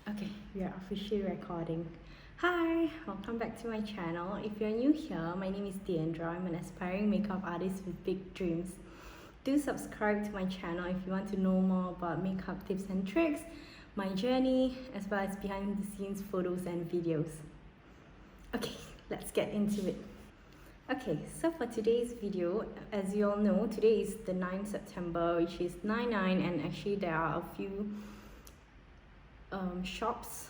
Okay, we are officially recording. Hi, welcome back to my channel. If you're new here, my name is Deandra. I'm an aspiring makeup artist with big dreams. Do subscribe to my channel if you want to know more about makeup tips and tricks, my journey, as well as behind the scenes photos and videos. Okay, let's get into it. Okay, so for today's video, as you all know, today is the 9th September, which is 9/9, and actually there are a few shops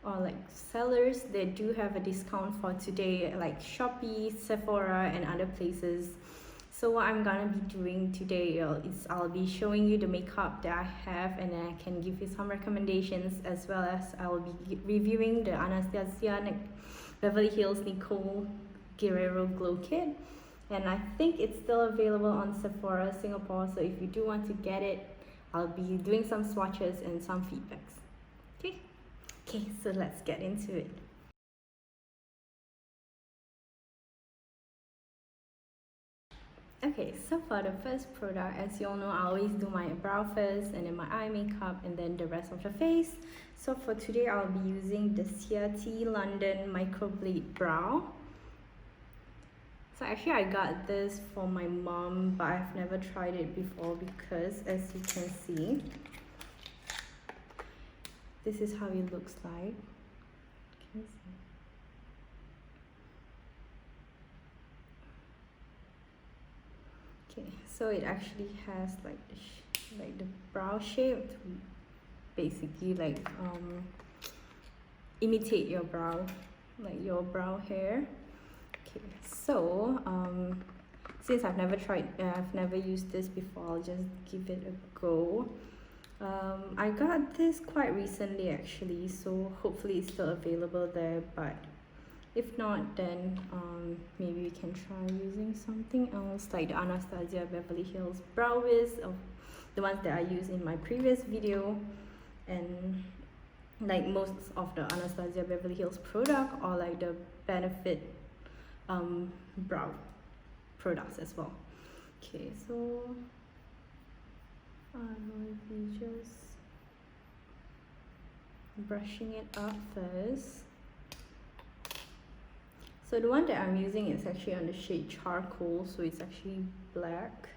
or like sellers that do have a discount for today, like Shopee, Sephora and other places. So what I'm gonna be doing today is I'll be showing you the makeup that I have, and then I can give you some recommendations, as well as I'll be reviewing the Anastasia Beverly Hills Nicole Guerriero Glow Kit, and I think it's still available on Sephora Singapore, so if you do want to get it, I'll be doing some swatches and some feedbacks. Okay, so let's get into it. Okay, so for the first product, as you all know, I always do my brow first and then my eye makeup and then the rest of the face. So for today, I'll be using the Ciaté London Microblade Brow. So actually I got this for my mom, but I've never tried it before because, as you can see, this is how it looks like. Can you see? Okay, so it actually has like the brow shape to basically like imitate your brow, like your brow hair. Okay, so since I've never used this before, I'll just give it a go. I got this quite recently actually, so hopefully it's still available there, but if not, then maybe we can try using something else like the Anastasia Beverly Hills Brow Wiz, of the ones that I used in my previous video, and like most of the Anastasia Beverly Hills product, or like the Benefit brow products as well. Okay, so I will be just brushing it up first. So the one that I'm using is actually on the shade Charcoal, so it's actually black.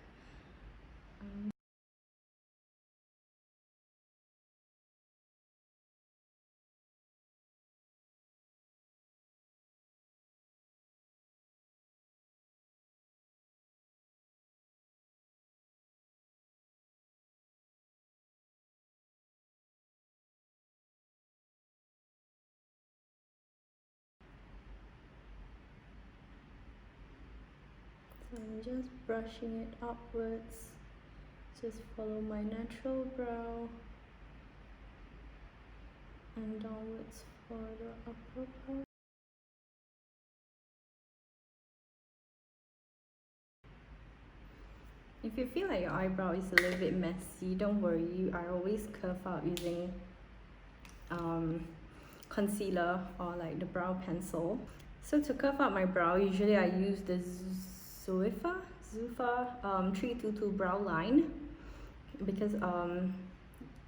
So I'm just brushing it upwards, just follow my natural brow, and downwards for the upper part. If you feel like your eyebrow is a little bit messy, don't worry, I always curve out using concealer or like the brow pencil. So to curve out my brow, usually I use the Zoeva 322 brow line, because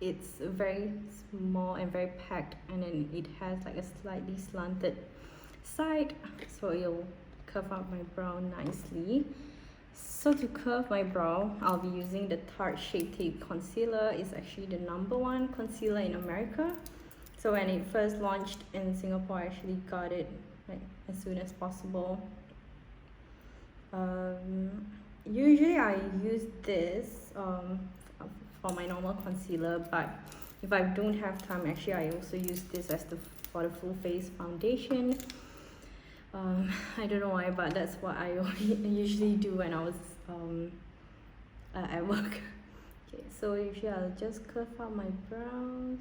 it's very small and very packed, and then it has like a slightly slanted side, so it'll curve out my brow nicely. So to curve my brow, I'll be using the Tarte Shape Tape Concealer. It's actually the #1 concealer in America. So when it first launched in Singapore, I actually got it like as soon as possible. Usually I use this for my normal concealer, but if I don't have time, actually I also use this as for the full face foundation. I don't know why, but that's what I usually do when I was at work. Okay, so usually I'll just curve out my brows.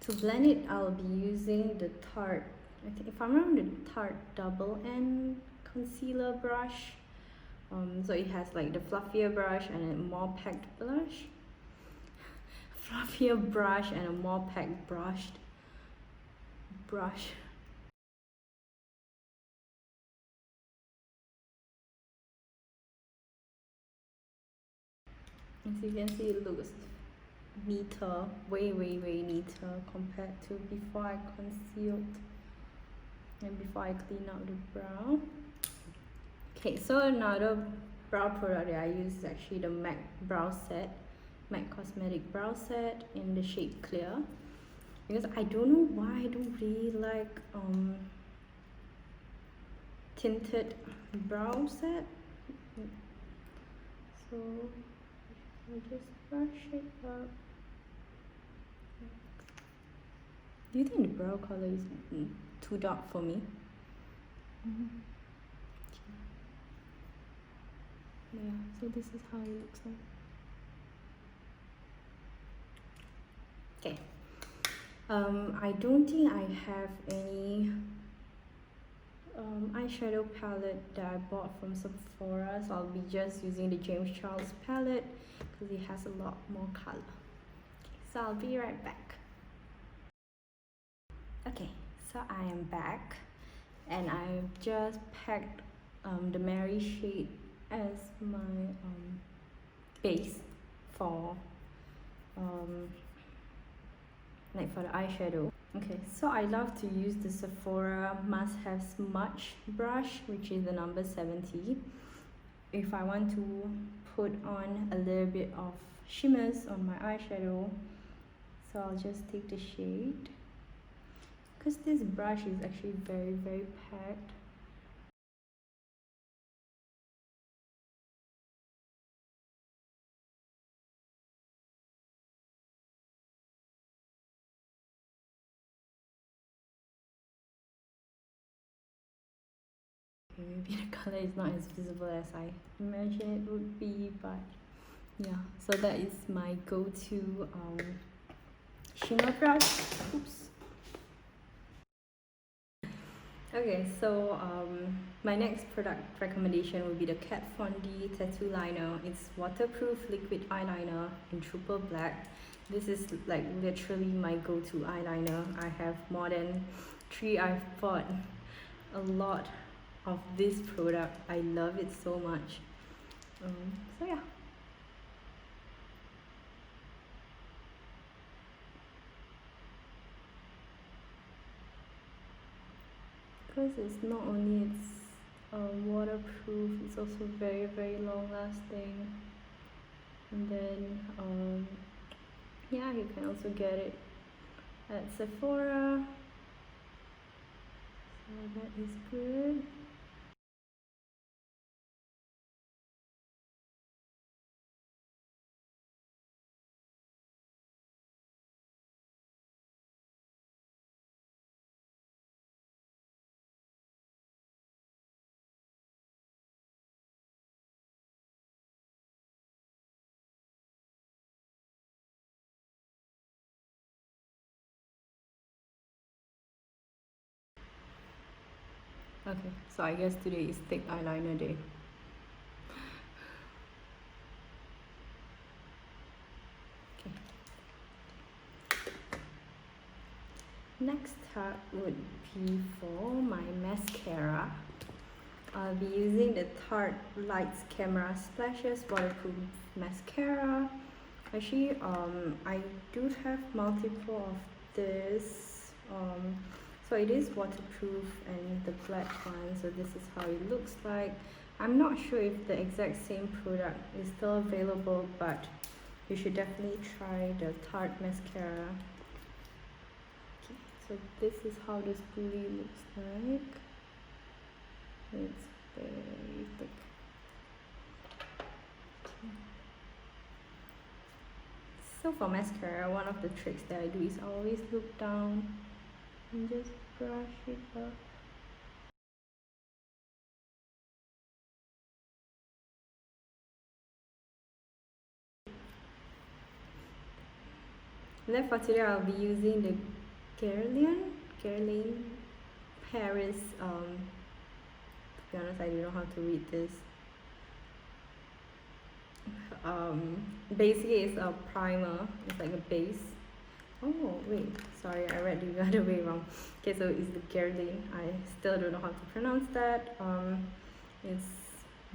To blend it, I'll be using the Tarte, I think if I remember, the Tarte Double N concealer brush. So it has like the fluffier brush and a more packed brush. Fluffier brush and a more packed brush. brush. As you can see, it looks neater, way neater compared to before I concealed and before I clean out the brow. Okay, so another brow product that I use is actually the MAC brow set, MAC Cosmetic brow set in the shade Clear, because I don't know why I don't really like tinted brow set. So I just brush it up. Do you think the brow color is too dark for me? Yeah, so this is how it looks like. Okay. I don't think I have any eyeshadow palette that I bought from Sephora, so I'll be just using the James Charles palette because it has a lot more color. Okay, so I'll be right back. Okay, so I am back and I've just packed the Mary shade as my base for like for the eyeshadow. Okay, so I love to use the Sephora Must Have Smudge brush, which is the number 70, if I want to put on a little bit of shimmers on my eyeshadow. So I'll just take the shade, because this brush is actually very packed. Maybe the color is not as visible as I imagine it would be, but yeah, so that is my go-to shimmer brush. Oops. Okay, so my next product recommendation will be the Kat Von D tattoo liner. It's waterproof liquid eyeliner in triple black. This is like literally my go-to eyeliner. I have more than 3. I've bought a lot of this product. I love it so much. So yeah. Because it's not only waterproof, it's also very long lasting. And then yeah, you can also get it at Sephora, so that is good. Okay, so I guess today is thick eyeliner day. Okay. Next up would be for my mascara. I'll be using the Tarte Lights Camera Splashes waterproof mascara. Actually, I do have multiple of this. So it is waterproof and the black one, so this is how it looks like. I'm not sure if the exact same product is still available, but you should definitely try the Tarte mascara. Okay, so this is how the spoolie looks like. It's very thick. Okay. So for mascara, one of the tricks that I do is I always look down and just brush it up. And then for today, I'll be using the Guerlain Paris. To be honest, I don't know how to read this. Basically, it's a primer. It's like a base Oh wait, sorry, I read the other way wrong. Okay, so it's the Guerlain. I still don't know how to pronounce that. It's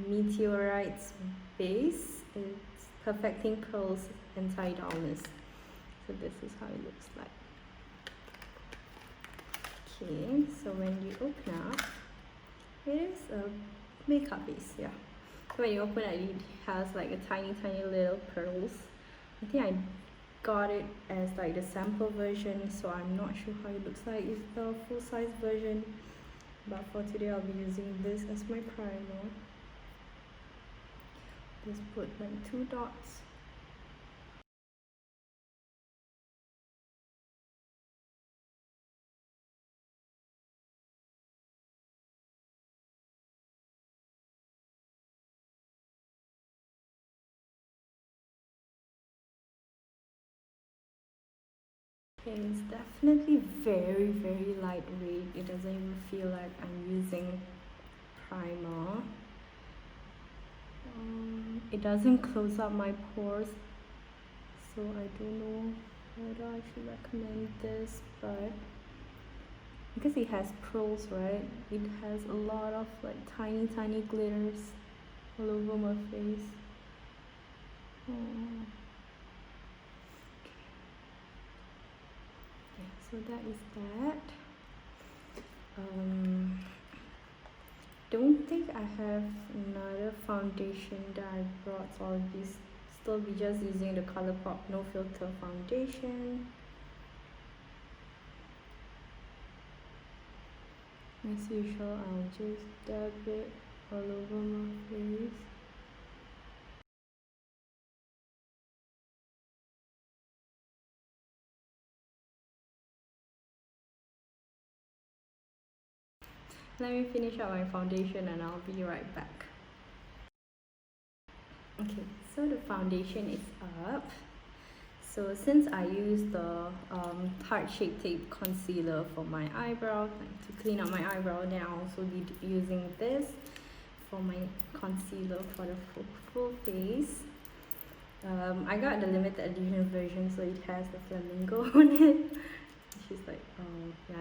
Météorites base. It's perfecting curls and tie downness. So this is how it looks like. Okay, so when you open up, it is a makeup base, yeah. So when you open it has like a tiny little pearls. I think I got it as like the sample version, so I'm not sure how it looks like. It's the full-size version, but for today I'll be using this as my primer. Just put like 2 dots. Okay, it's definitely very lightweight. It doesn't even feel like I'm using primer. It doesn't close up my pores, so I don't know whether I should recommend this, but because it has pearls, right, it has a lot of like tiny glitters all over my face. Okay, so that is that. Don't think I have another foundation that I brought, so I'll still be just using the ColourPop No Filter foundation. As usual, I'll just dab it all over my face. Let me finish up my foundation and I'll be right back. Okay, so the foundation is up. So since I use the Tarte Shape Tape concealer for my eyebrow, like to clean up my eyebrow, then I'll also be using this for my concealer for the full face. I got the limited edition version, so it has the flamingo on it. She's like, oh yeah,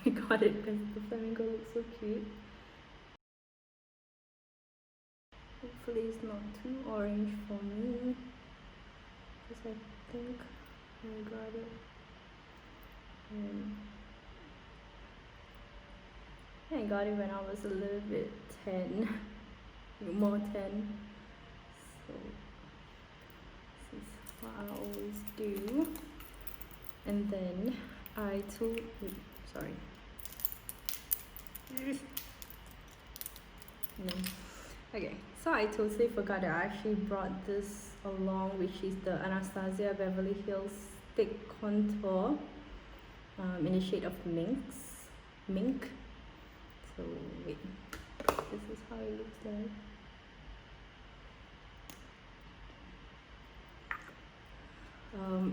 I got it because the flamingo looks so cute. Hopefully it's not too orange for me, because I think I got it. I got it when I was a little bit more tan. So this is what I always do. And then I told, sorry. No. Okay, so I totally forgot that I actually brought this along, which is the Anastasia Beverly Hills Stick Contour in the shade of Mink. So wait, this is how it looks like.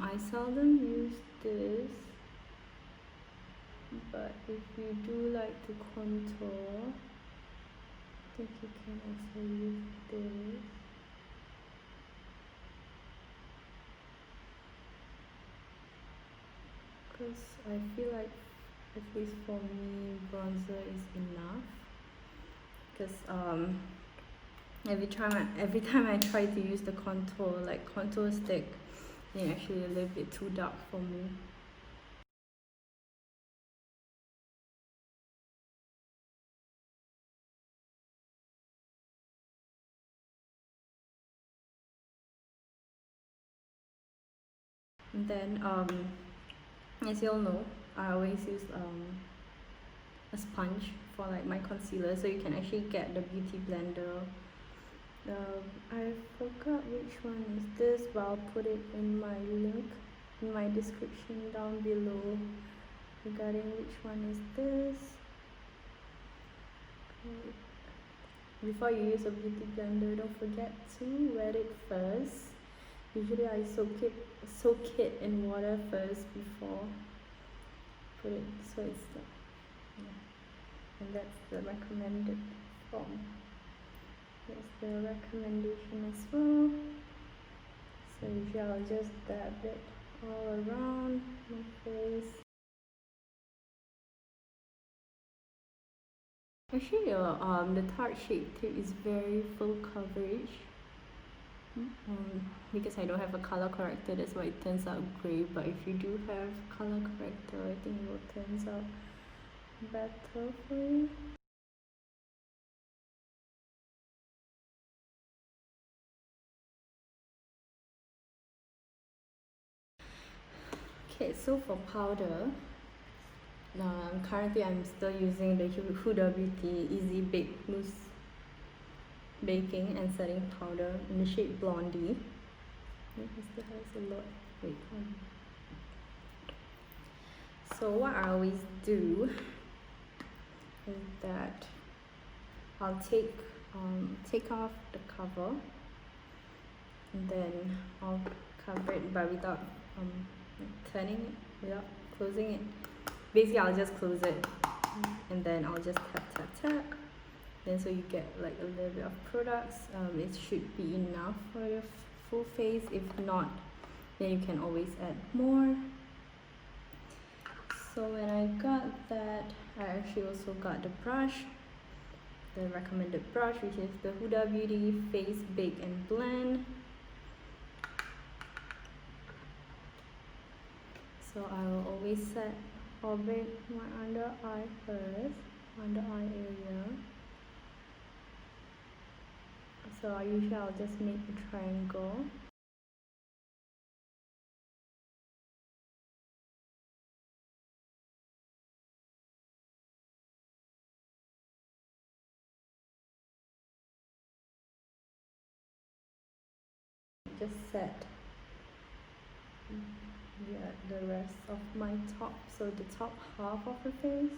I seldom use this, but if you do like to contour, I think you can also use this. Because I feel like, at least for me, bronzer is enough. Because every time I try to use the contour stick, it's actually a little bit too dark for me. And then as you all know, I always use a sponge for like my concealer, so you can actually get the beauty blender. I forgot which one is this, but I'll put it in my link in my description down below regarding which one is this. Okay. Before you use a beauty blender, don't forget to wet it first. Usually I soak it in water first before put it, so it's and that's the recommended form. That's the recommendation as well. So usually I'll just dab it all around my face. Actually, the Tarte Shade 3 is very full coverage. Because I don't have a color corrector, that's why it turns out grey. But if you do have color corrector, I think it will turn out better for you. Okay, so for powder, currently I'm still using the Huda Beauty Easy Bake Loose Baking and Setting Powder in the shade Blondie. It still has a lot. Wait, so what I always do is that I'll take off the cover, and then I'll cover it, but without turning it, without closing it. Basically, I'll just close it, and then I'll just tap. Then so you get like a little bit of products. It should be enough for your full face. If not, then you can always add more. So when I got that, I actually also got the brush, the recommended brush, which is the Huda Beauty Face Bake and Blend. So I will always set or bake my under eye first, under eye area. So I'll just make a triangle. Just set the rest of my top, so the top half of the face.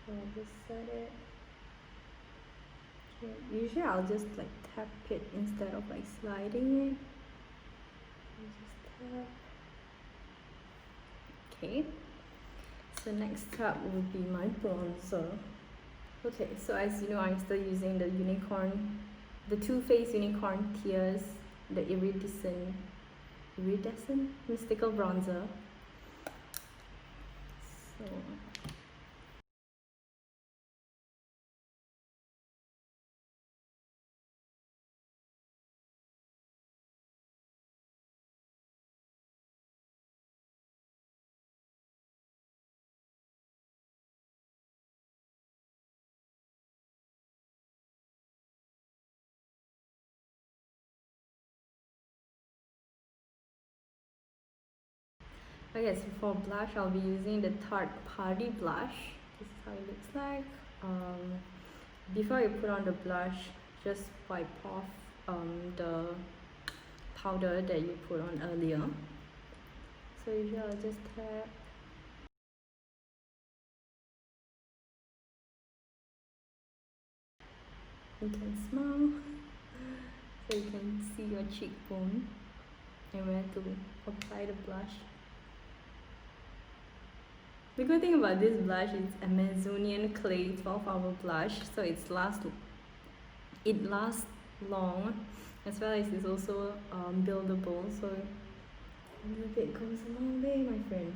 So I'll just set it. Okay. Usually I'll just like tap it instead of like sliding it. I'll just tap. Okay. So next up will be my bronzer. Okay, so as you know, I'm still using the Too Faced Unicorn Tears, the iridescent mystical bronzer. So okay, so for blush, I'll be using the Tarte Party Blush. This is how it looks like. Before you put on the blush, just wipe off the powder that you put on earlier. So usually I'll just tap. You can smile, so you can see your cheekbone and where to apply the blush. The good thing about this blush is Amazonian Clay 12-hour blush, so it lasts long, as well as it's also buildable, so a little bit goes a long way, my friend.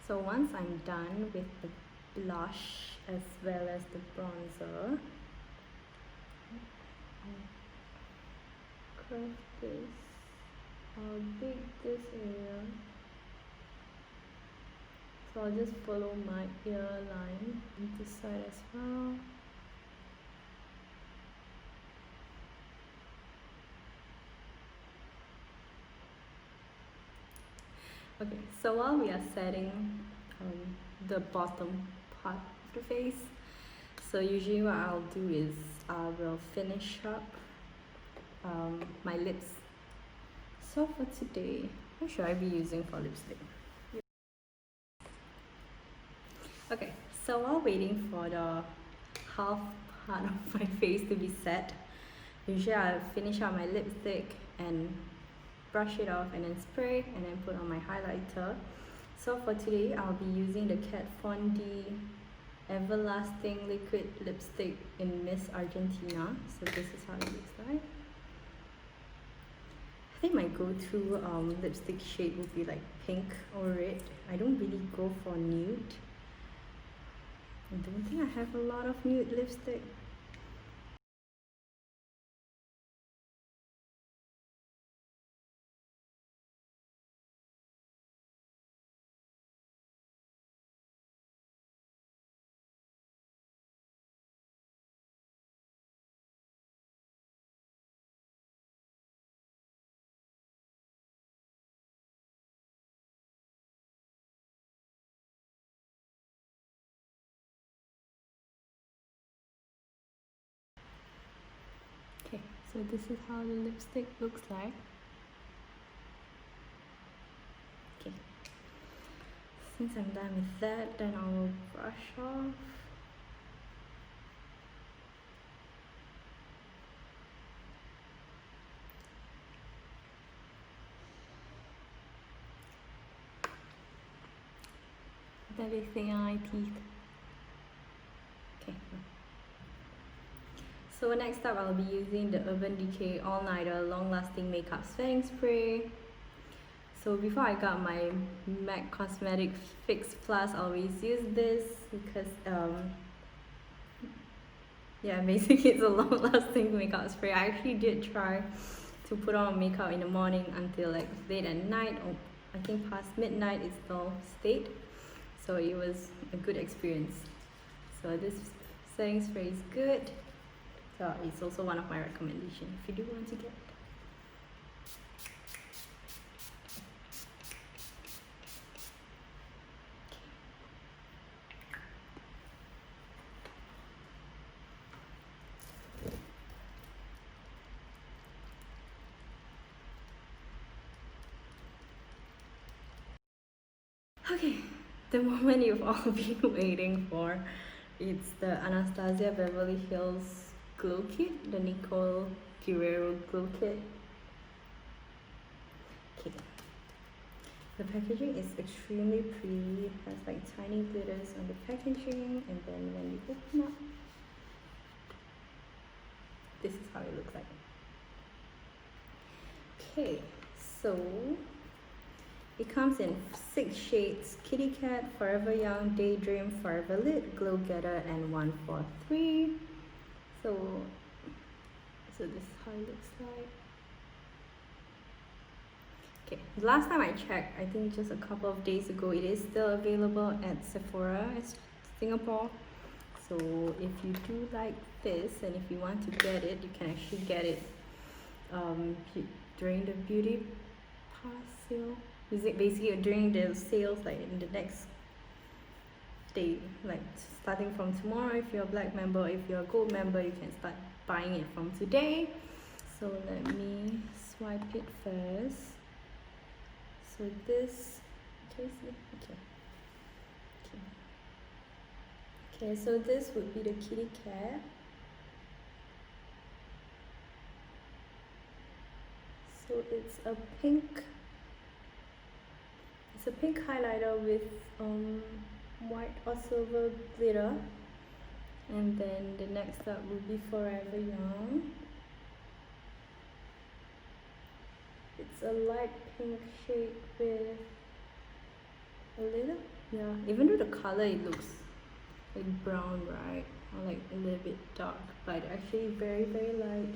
So once I'm done with the blush as well as the bronzer, I'll craft this. I'll bake this area. So I'll just follow my ear line on this side as well. Okay, so while we are setting the bottom part of the face, so usually what I'll do is I will finish up my lips. So for today, what should I be using for lipstick? Okay, so while waiting for the half part of my face to be set, usually I'll finish up my lipstick and brush it off and then spray and then put on my highlighter. So for today, I'll be using the Kat Von D Everlasting Liquid Lipstick in Miss Argentina. So this is how it looks like. I think my go-to lipstick shade would be like pink or red. I don't really go for nude. I don't think I have a lot of nude lipstick. Okay, so this is how the lipstick looks like. Okay, since I'm done with that, then I will brush off. Everything on my teeth. Okay. So next up, I'll be using the Urban Decay All Nighter Long Lasting Makeup Setting Spray. So before I got my MAC Cosmetics Fix Plus, I always use this because yeah, basically it's a long lasting makeup spray. I actually did try to put on makeup in the morning until like late at night, or I think past midnight it still stayed. So it was a good experience. So this setting spray is good. So it's also one of my recommendations if you do want to get. Okay, the moment you've all been waiting for. It's the Anastasia Beverly Hills Glow Kit, the Nicole Guerriero Glow Kit. Okay. The packaging is extremely pretty. It has like tiny glitters on the packaging, and then when you open up, this is how it looks like. Okay, so it comes in 6 shades: Kitty Cat, Forever Young, Daydream, Forever Lit, Glow Getter, and 143. So this is how it looks like. Okay, last time I checked, I think just a couple of days ago, it is still available at Sephora in Singapore. So if you do like this, and if you want to get it, you can actually get it during the Beauty Pass sale. Basically during the sales, like in the next day, like starting from tomorrow. If you're a black member, if you're a gold member, you can start buying it from today. So let me swipe it first. So this, okay, okay, so this would be the Kitty Cat. So it's a pink highlighter with white or silver glitter, and then the next up will be Forever Young. It's a light pink shade with a little, yeah, even though the color it looks like brown, right, or like a little bit dark, but actually very light.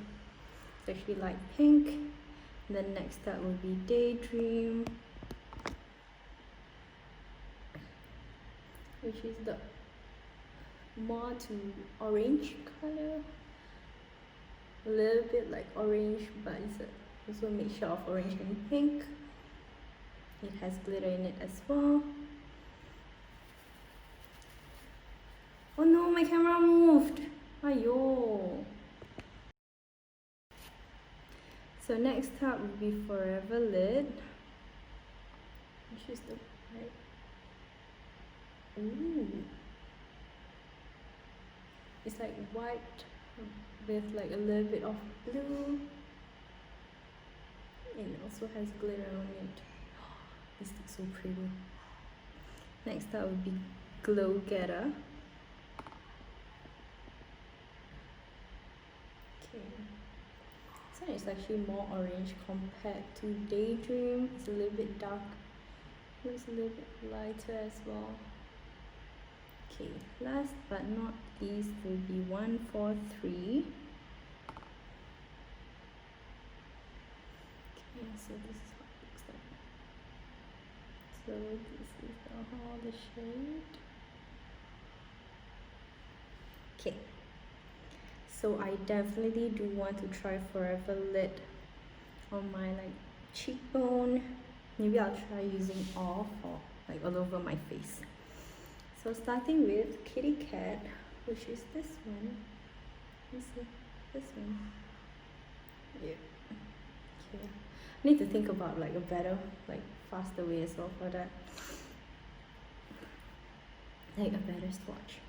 It's actually light pink. And then next up will be Daydream, which is the more to orange color, a little bit like orange, but it's also a mixture of orange and pink. It has glitter in it as well. Oh no, my camera moved. Ayo. So next up will be Forever Lit, which is the right. Ooh. It's like white with like a little bit of blue. And it also has glitter on it. This looks so pretty. Next up would be Glow Getter. Okay. one is actually more orange compared to Daydream. It's a little bit dark. Looks a little bit lighter as well. Okay, last but not least will be 143. Okay, so this is what it looks like. So this is all the shade. Okay, so I definitely do want to try Forever Lit on my like cheekbone. Maybe I'll try using all for like all over my face. So starting with Kitty Cat, which is this one. Let's see, this one. Yeah. Okay. I need to think about like a better, like faster way as well for that. Like a better swatch.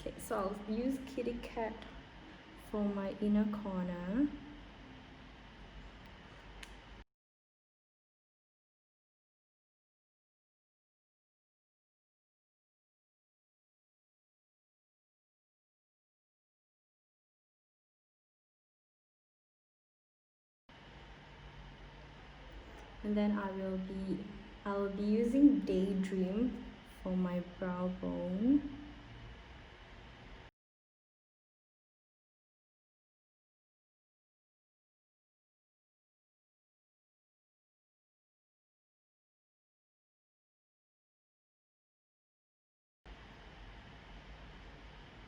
Okay, so I'll use Kitty Cat for my inner corner. And then I'll be using Daydream for my brow bone.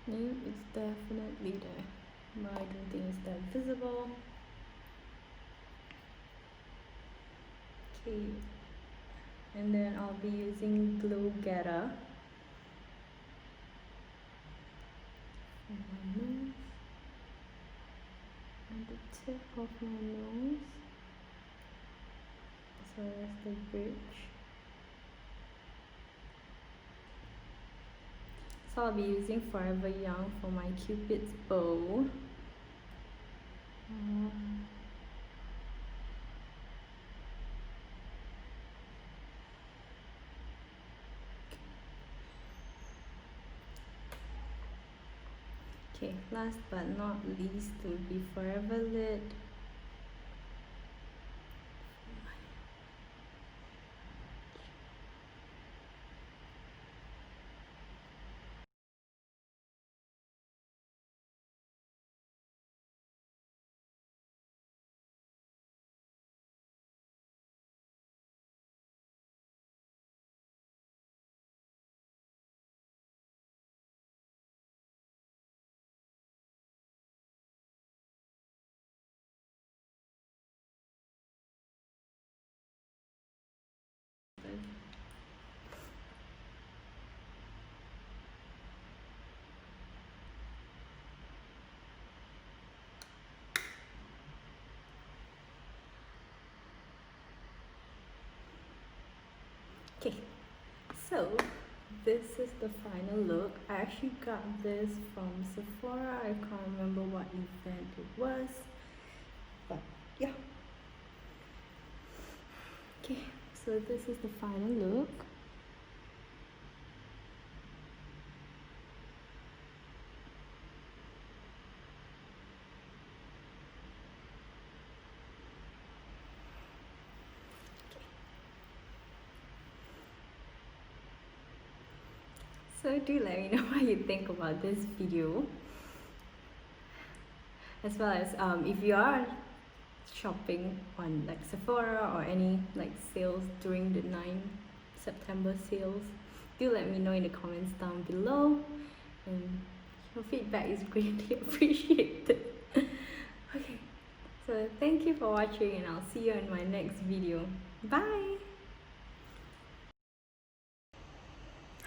Yeah, it's definitely there, but I don't think it's that visible. Okay, and then I'll be using Glow Getter on my nose, on the tip of my nose, so that's the bridge. So I'll be using Forever Young for my Cupid's bow. Okay, last but not least will be Forever Lit. Okay, so this is the final look. I actually got this from Sephora. I can't remember what event it was, but yeah. Okay, so this is the final look. So do let me know what you think about this video, as well as if you are shopping on like Sephora or any like sales during the 9 September sales. Do let me know in the comments down below, and your feedback is greatly appreciated. Okay, so thank you for watching, and I'll see you in my next video. Bye.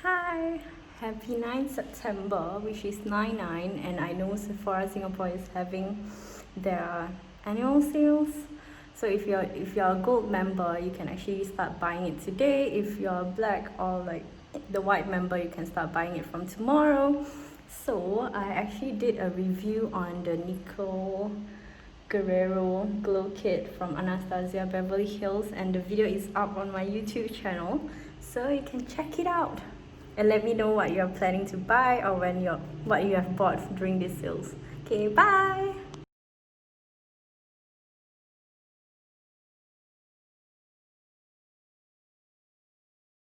Hi, happy 9 September, which is 9/9, and I know Sephora Singapore is having their annual sales. So if you're a gold member, you can actually start buying it today. If you're black or like the white member, you can start buying it from tomorrow. So I actually did a review on the Nicole Guerriero glow kit from Anastasia Beverly Hills, and the video is up on my YouTube channel, so you can check it out and let me know what you're planning to buy or what you have bought during these sales. Okay, bye.